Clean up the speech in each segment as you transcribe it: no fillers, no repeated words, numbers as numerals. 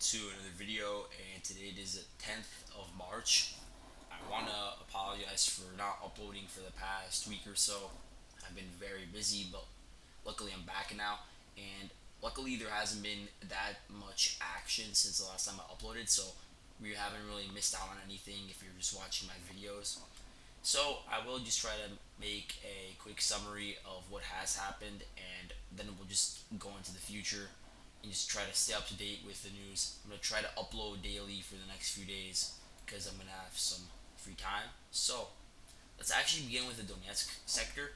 to another video, and today it is the 10th of March. I want to apologize for not uploading for the past week or so. I've been very busy, but luckily I'm back now, and luckily there hasn't been that much action since the last time I uploaded, so we haven't really missed out on anything if you're just watching my videos. So I will just try to make a quick summary of what has happened, and then we'll just go into the future and just try to stay up to date with the news. I'm gonna try to upload daily for the next few days because I'm gonna have some free time. So let's actually begin with the Donetsk sector,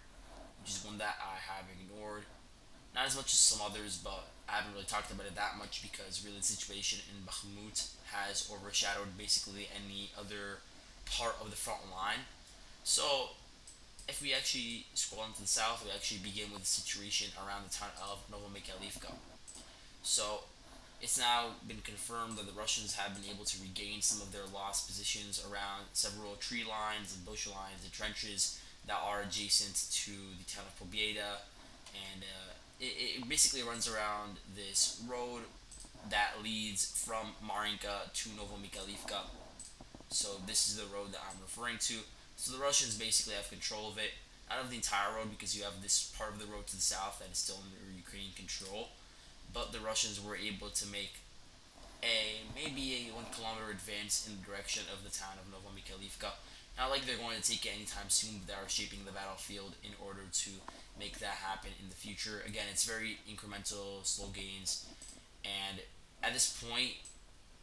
which is one that I have ignored. Not as much as some others, but I haven't really talked about it that much because really the situation in Bakhmut has overshadowed basically any other part of the front line. So if we actually scroll into the south, we actually begin with the situation around the town of Novomikhailivka. So it's now been confirmed that the Russians have been able to regain some of their lost positions around several tree lines and bush lines and trenches that are adjacent to the town of Pobieda. And it basically runs around this road that leads from Marinka to Novomikhailivka. So this is the road that I'm referring to. So the Russians basically have control of it, not of the entire road because you have this part of the road to the south that is still under Ukrainian control. But the Russians were able to make a maybe a 1 kilometer advance in the direction of the town of Novomikhailivka. Not like they're going to take it anytime soon, but they are shaping the battlefield in order to make that happen in the future. Again, it's very incremental, slow gains, and at this point,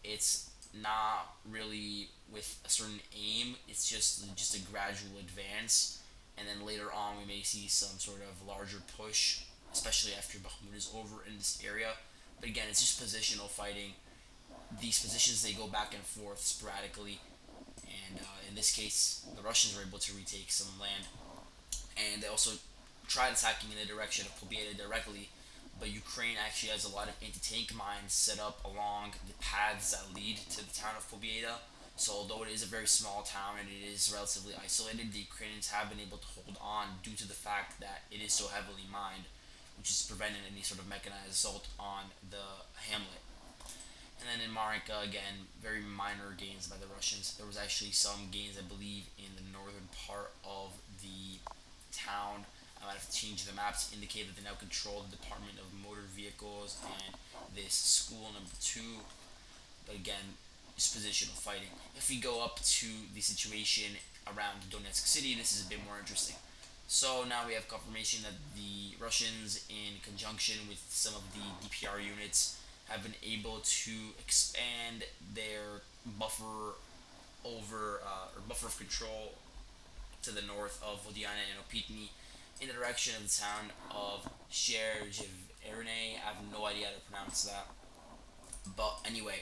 it's not really with a certain aim. It's just a gradual advance, and then later on we may see some sort of larger push, especially after Bakhmut is over in this area. But again, it's just positional fighting. These positions they go back and forth sporadically, and in this case, the Russians were able to retake some land, and they also tried attacking in the direction of Pobieda directly, but Ukraine actually has a lot of anti-tank mines set up along the paths that lead to the town of Pobieda. So although it is a very small town and it is relatively isolated, the Ukrainians have been able to hold on due to the fact that it is so heavily mined, which has prevented any sort of mechanized assault on the hamlet. And then in Marinka, again, very minor gains by the Russians. There was actually some gains, I believe, in the northern part of the town. I might have to change the maps to indicate that they now control the Department of Motor Vehicles and this school number 2. But again, it's positional fighting. If we go up to the situation around Donetsk city, this is a bit more interesting. So now we have confirmation that the Russians, in conjunction with some of the DPR units, have been able to expand their buffer or buffer of control to the north of Vodiana and Opitny in the direction of the town of Sherjeverne. I have no idea how to pronounce that. But anyway,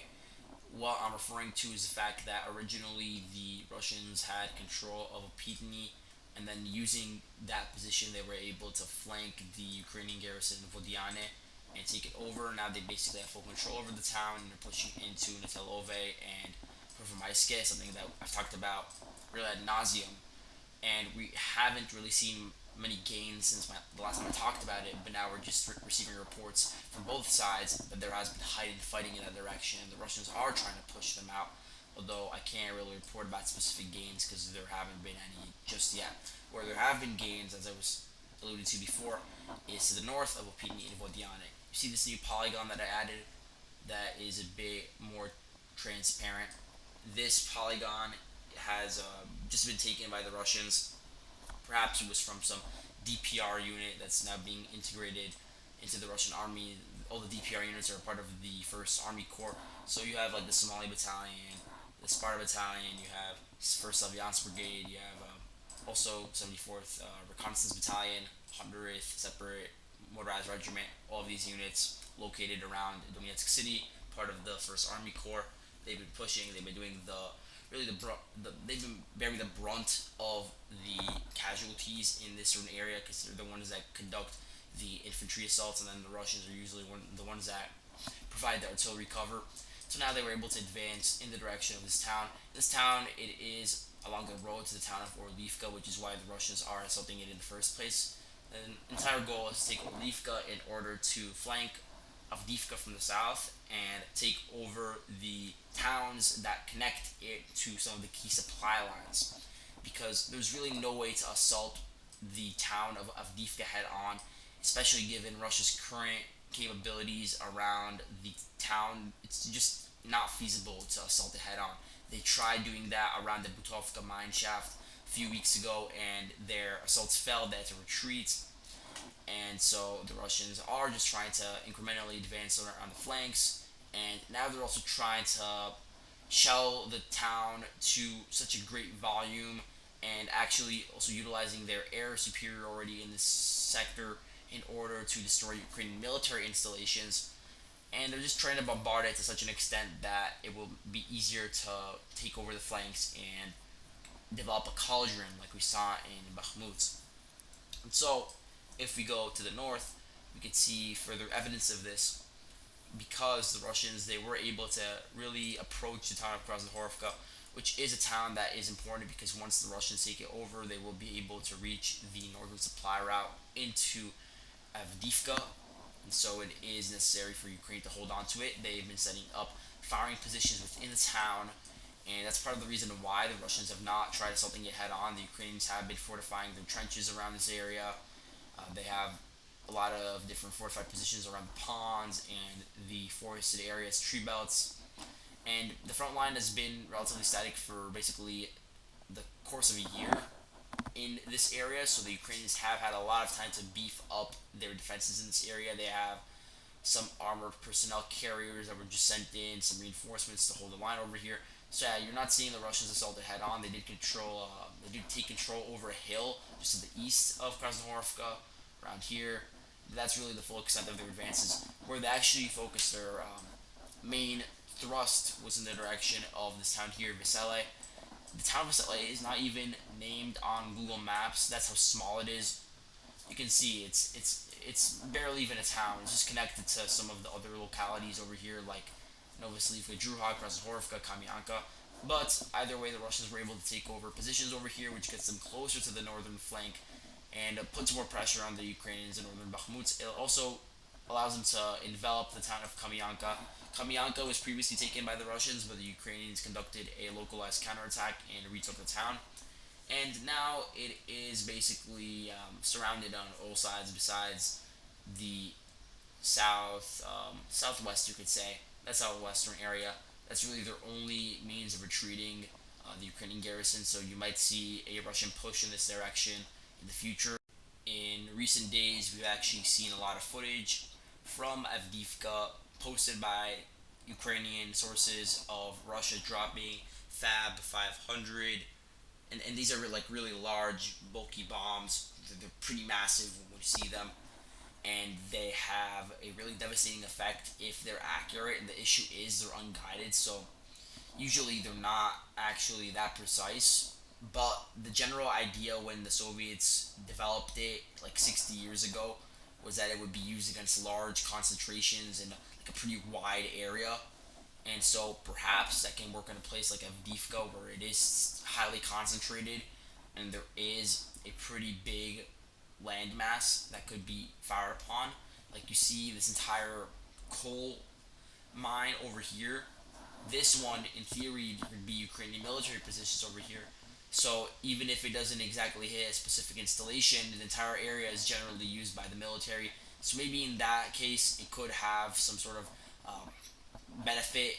what I'm referring to is the fact that originally the Russians had control of Opitny, and then using that position, they were able to flank the Ukrainian garrison in Vodiane and take it over. Now they basically have full control over the town, and they're pushing into Natelove and Performaiske, something that I've talked about really ad nauseum. And we haven't really seen many gains since the last time I talked about it, but now we're just receiving reports from both sides that there has been heightened fighting in that direction. The Russians are trying to push them out, although I can't really report about specific gains because there haven't been any just yet. Where there have been gains, as I was alluded to before, is to the north of Opini and Vodiane. You see this new polygon that I added that is a bit more transparent. This polygon has just been taken by the Russians. Perhaps it was from some DPR unit that's now being integrated into the Russian army. All the DPR units are part of the 1st Army Corps. So you have like the Somali Battalion, the Sparta Battalion, you have 1st Alliance Brigade, you have also 74th Reconnaissance Battalion, 100th Separate Motorized Regiment. All of these units located around Donetsk City, part of the 1st Army Corps. They've been pushing, they've been doing they've been bearing the brunt of the casualties in this certain area because they're the ones that conduct the infantry assaults, and then the Russians are usually the ones that provide the artillery cover. So now they were able to advance in the direction of this town. This town, it is along the road to the town of Orlivka, which is why the Russians are assaulting it in the first place. The entire goal is to take Orlivka in order to flank Avdiivka from the south and take over the towns that connect it to some of the key supply lines. Because there's really no way to assault the town of Avdiivka head on, especially given Russia's current capabilities around the town. It's just not feasible to assault it head on. They tried doing that around the Butovka mine shaft a few weeks ago, and their assaults failed. They had to retreat, and so the Russians are just trying to incrementally advance on the flanks, and now they're also trying to shell the town to such a great volume, and actually also utilizing their air superiority in this sector in order to destroy Ukrainian military installations. And they're just trying to bombard it to such an extent that it will be easier to take over the flanks and develop a cauldron like we saw in Bakhmut. And so, if we go to the north, we could see further evidence of this because the Russians they were able to really approach the town of Krasnohorovka, which is a town that is important because once the Russians take it over, they will be able to reach the northern supply route into Avdiivka, and so it is necessary for Ukraine to hold on to it. They've been setting up firing positions within the town, and that's part of the reason why the Russians have not tried assaulting it head on. The Ukrainians have been fortifying their trenches around this area. They have a lot of different fortified positions around the ponds and the forested areas, tree belts. And the front line has been relatively static for basically the course of a year in this area, so the Ukrainians have had a lot of time to beef up their defenses in this area. They have some armored personnel carriers that were just sent in, some reinforcements to hold the line over here. So yeah, you're not seeing the Russians assault it head on. They did take control over a hill just to the east of Krasnohorovka, around here. That's really the full extent of their advances. Where they actually focused their main thrust was in the direction of this town here, Vesele. The town of Vesele is not even named on Google Maps. That's how small it is. You can see it's barely even a town. It's just connected to some of the other localities over here, like Novoslivka, Druhak, Krasnohorovka, Kamyanka. But either way, the Russians were able to take over positions over here, which gets them closer to the northern flank and puts more pressure on the Ukrainians in northern Bakhmut. It also allows them to envelop the town of Kamyanka. Kamyanka was previously taken by the Russians, but the Ukrainians conducted a localized counterattack and retook the town. And now it is basically surrounded on all sides besides the southwest, you could say. That's our western area. That's really their only means of retreating the Ukrainian garrison, so you might see a Russian push in this direction in the future. In recent days, we've actually seen a lot of footage from Avdiivka posted by Ukrainian sources of Russia dropping Fab 500, and these are like really large, bulky bombs. They're pretty massive when we see them, and they have a really devastating effect if they're accurate. And the issue is they're unguided, so usually they're not actually that precise. But the general idea when the Soviets developed it like 60 years ago was that it would be used against large concentrations in like a pretty wide area. And so perhaps that can work in a place like Avdiivka where it is highly concentrated and there is a pretty big landmass that could be fired upon. Like you see this entire coal mine over here. This one, in theory, would be Ukrainian military positions over here. So even if it doesn't exactly hit a specific installation, the entire area is generally used by the military. So maybe in that case, it could have some sort of benefit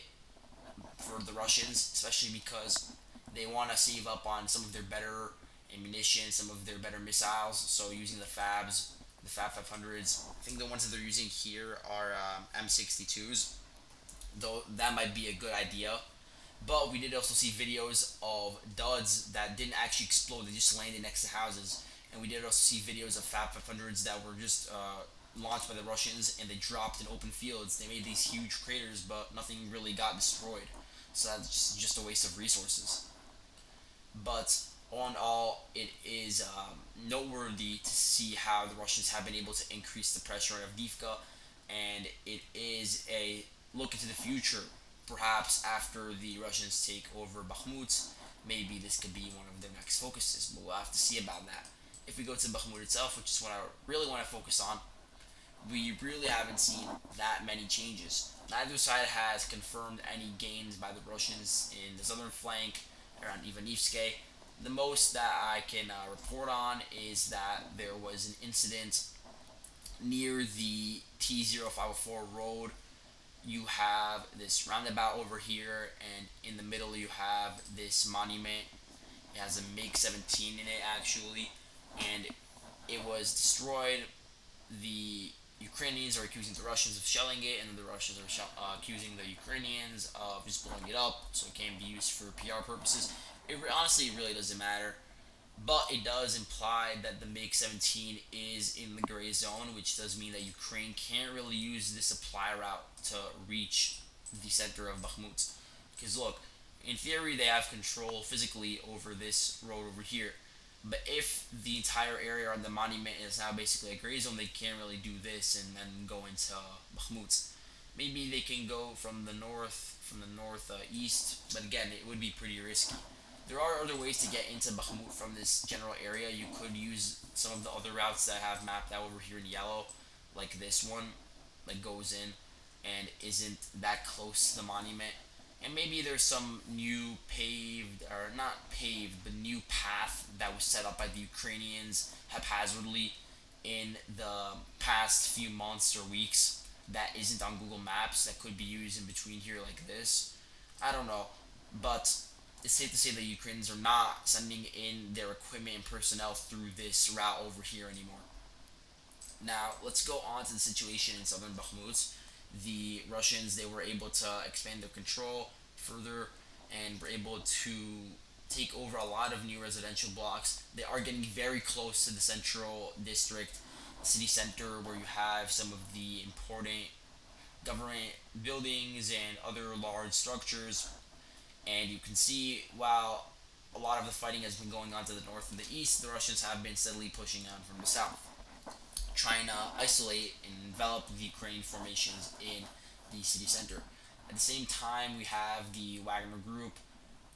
for the Russians, especially because they want to save up on some of their better ammunition, some of their better missiles. So using the Fab 500s, I think the ones that they're using here are M62s, though that might be a good idea. But we did also see videos of duds that didn't actually explode; they just landed next to houses. And we did also see videos of Fab 500s that were just launched by the Russians and they dropped in open fields. They made these huge craters, but nothing really got destroyed. So that's just a waste of resources. But all in all, it is noteworthy to see how the Russians have been able to increase the pressure on Avdiivka, and it is a look into the future. Perhaps after the Russians take over Bakhmut, maybe this could be one of their next focuses, but we'll have to see about that. If we go to Bakhmut itself, which is what I really want to focus on, we really haven't seen that many changes. Neither side has confirmed any gains by the Russians in the southern flank around Ivanivske. The most that I can report on is that there was an incident near the T0504 road. You have this roundabout over here, and in the middle, you have this monument. It has a MiG 17 in it, actually, and it was destroyed. The Ukrainians are accusing the Russians of shelling it, and the Russians are accusing the Ukrainians of just blowing it up so it can be used for PR purposes. Honestly, it really doesn't matter. But it does imply that the MiG 17 is in the gray zone, which does mean that Ukraine can't really use this supply route to reach the center of Bakhmut. Because look, in theory, they have control physically over this road over here. But if the entire area on the monument is now basically a gray zone, they can't really do this and then go into Bakhmut. Maybe they can go from the north east, but again, it would be pretty risky. There are other ways to get into Bakhmut from this general area. You could use some of the other routes that I have mapped out over here in yellow, like this one, that goes in and isn't that close to the monument. And maybe there's some new paved, or not paved, but new path that was set up by the Ukrainians haphazardly in the past few months or weeks that isn't on Google Maps that could be used in between here like this. I don't know, but it's safe to say that Ukrainians are not sending in their equipment and personnel through this route over here anymore. Now, let's go on to the situation in southern Bakhmut. The Russians, they were able to expand their control further and were able to take over a lot of new residential blocks. They are getting very close to the central district, city center, where you have some of the important government buildings and other large structures. And you can see, while a lot of the fighting has been going on to the north and the east, the Russians have been steadily pushing on from the south, trying to isolate and envelop the Ukrainian formations in the city center. At the same time, we have the Wagner group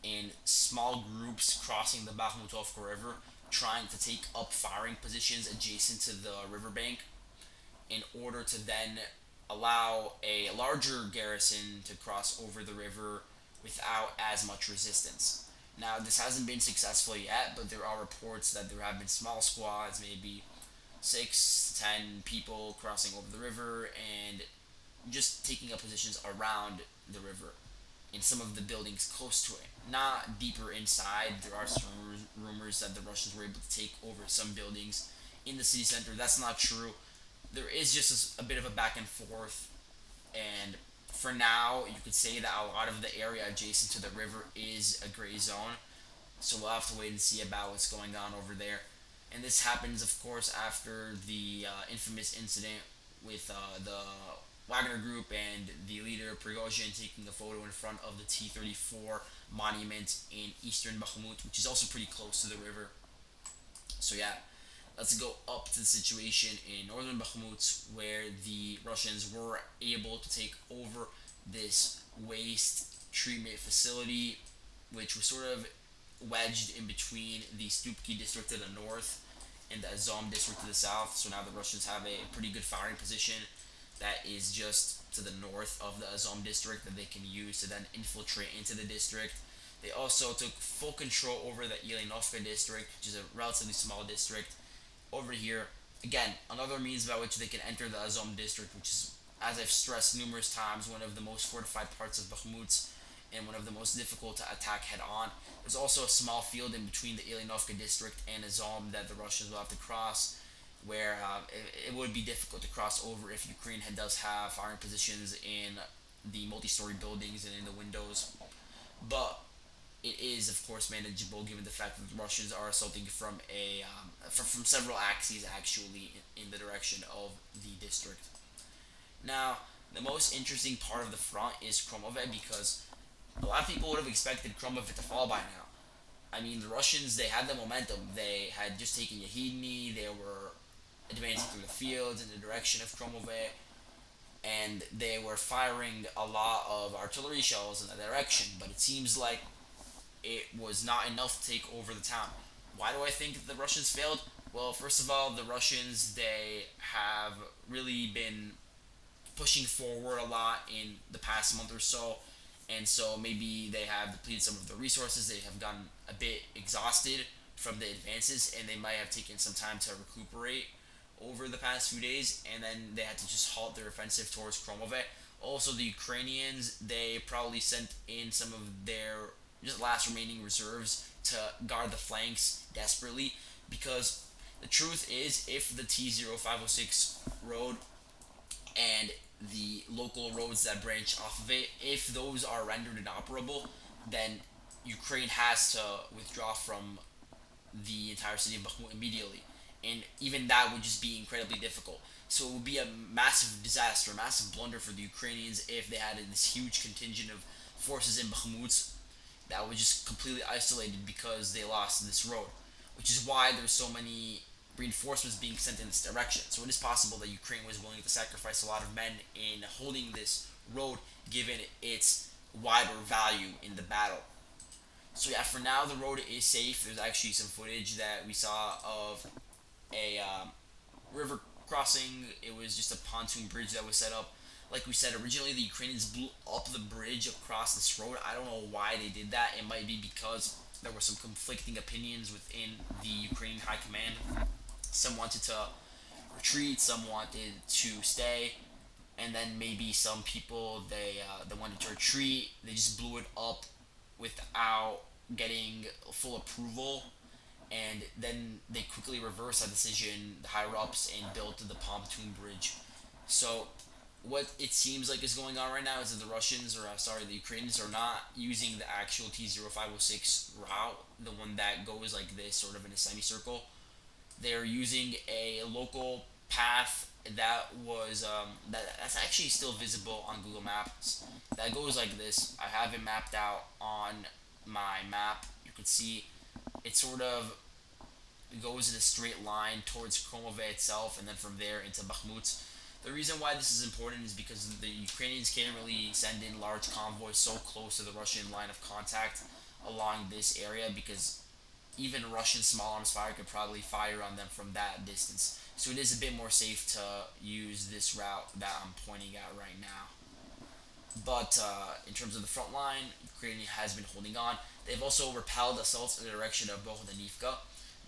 in small groups crossing the Bakhmutovka River, trying to take up firing positions adjacent to the riverbank in order to then allow a larger garrison to cross over the river without as much resistance. Now, this hasn't been successful yet, but there are reports that there have been small squads, maybe 6 to 10 people crossing over the river and just taking up positions around the river in some of the buildings close to it. Not deeper inside. There are some rumors that the Russians were able to take over some buildings in the city center. That's not true. There is just a bit of a back and forth, and for now, you could say that a lot of the area adjacent to the river is a gray zone. So we'll have to wait and see about what's going on over there. And this happens, of course, after the infamous incident with the Wagner Group and the leader Prigozhin taking a photo in front of the T-34 monument in eastern Bakhmut, which is also pretty close to the river. So yeah, let's go up to the situation in northern Bakhmut, where the Russians were able to take over this waste treatment facility, which was sort of wedged in between the Stupki district to the north and the Azom district to the south. So now the Russians have a pretty good firing position that is just to the north of the Azom district that they can use to then infiltrate into the district. They also took full control over the Ilinovka district, which is a relatively small district. Over here, again, another means by which they can enter the Azom district, which is, as I've stressed numerous times, one of the most fortified parts of Bakhmut and one of the most difficult to attack head on. There's also a small field in between the Ilinovka district and Azom that the Russians will have to cross, where it would be difficult to cross over if Ukraine does have firing positions in the multi-story buildings and in the windows. But it is, of course, manageable given the fact that the Russians are assaulting from from several axes actually in the direction of the district. Now, the most interesting part of the front is Khromove, because a lot of people would have expected Khromove to fall by now. I mean, the Russians, they had the momentum. They had just taken Yahidny, they were advancing through the fields in the direction of Khromove, and they were firing a lot of artillery shells in that direction. But it seems like it was not enough to take over the town. Why do I think the Russians failed? Well, first of all, the Russians, they have really been pushing forward a lot in the past month or so, and so maybe they have depleted some of the resources. They have gotten a bit exhausted from the advances, and they might have taken some time to recuperate over the past few days, and then they had to just halt their offensive towards Khromove. Also, the Ukrainians, they probably sent in some of their just last remaining reserves to guard the flanks desperately, because the truth is, if the T0506 road and the local roads that branch off of it, if those are rendered inoperable, then Ukraine has to withdraw from the entire city of Bakhmut immediately. And even that would just be incredibly difficult. So it would be a massive disaster, a massive blunder for the Ukrainians if they had this huge contingent of forces in Bakhmut that was just completely isolated because they lost this road, which is why there's so many reinforcements being sent in this direction. So it is possible that Ukraine was willing to sacrifice a lot of men in holding this road, given its wider value in the battle. So yeah, for now the road is safe. There's actually some footage that we saw of a river crossing. It was just a pontoon bridge that was set up. Like we said, originally the Ukrainians blew up the bridge across this road. I don't know why they did that. It might be because there were some conflicting opinions within the Ukrainian high command. Some wanted to retreat, some wanted to stay, and then maybe some people they wanted to retreat. They just blew it up without getting full approval, and then they quickly reversed that decision, the higher ups, and built the pontoon bridge. So what it seems like is going on right now is that the Russians, or sorry, the Ukrainians, are not using the actual T0506 route, the one that goes like this, sort of in a semicircle. They're using a local path that's actually still visible on Google Maps. That goes like this. I have it mapped out on my map. You can see it sort of goes in a straight line towards Khromove itself, and then from there into Bakhmut. The reason why this is important is because the Ukrainians can't really send in large convoys so close to the Russian line of contact along this area, because even Russian small arms fire could probably fire on them from that distance. So it is a bit more safe to use this route that I'm pointing out right now. But in terms of the front line, Ukraine has been holding on. They've also repelled assaults in the direction of Bohdonivka.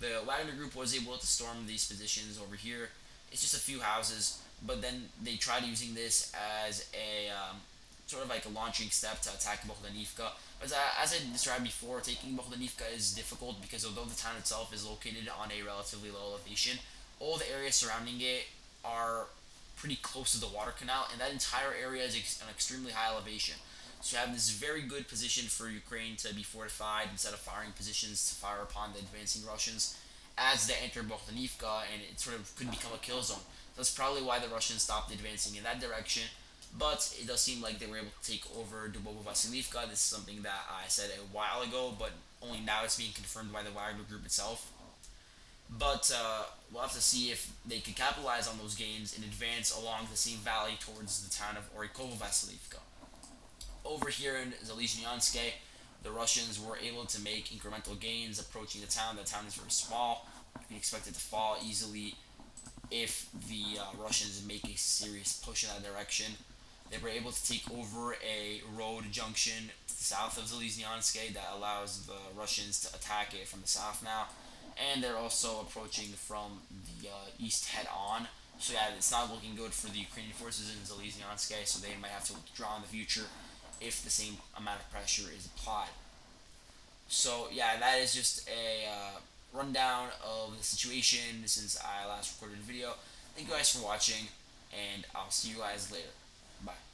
The Wagner group was able to storm these positions over here. It's just a few houses, but then they tried using this as a sort of like a launching step to attack Bohdonivka. As I described before, taking Bohdonivka is difficult because although the town itself is located on a relatively low elevation, all the areas surrounding it are pretty close to the water canal, and that entire area is an extremely high elevation. So you have this very good position for Ukraine to be fortified instead of firing positions to fire upon the advancing Russians as they enter Bohdonivka, and it sort of could become a kill zone. That's probably why the Russians stopped advancing in that direction. But it does seem like they were able to take over Dubovo Vasilivka. This is something that I said a while ago, but only now it's being confirmed by the Wagner group itself. But we'll have to see if they can capitalize on those gains and advance along the same valley towards the town of Orikovo Vasilivka. Over here in Zalizhnyansk, the Russians were able to make incremental gains approaching the town. The town is very small. You can expect it to fall easily if the Russians make a serious push in that direction. They were able to take over a road junction south of Zalizhnyansk that allows the Russians to attack it from the south now. And they're also approaching from the east head on. So yeah, it's not looking good for the Ukrainian forces in Zalizhnyansk, so they might have to withdraw in the future if the same amount of pressure is applied. So yeah, that is just a rundown of the situation since I last recorded a video. Thank you guys for watching, and I'll see you guys later. Bye.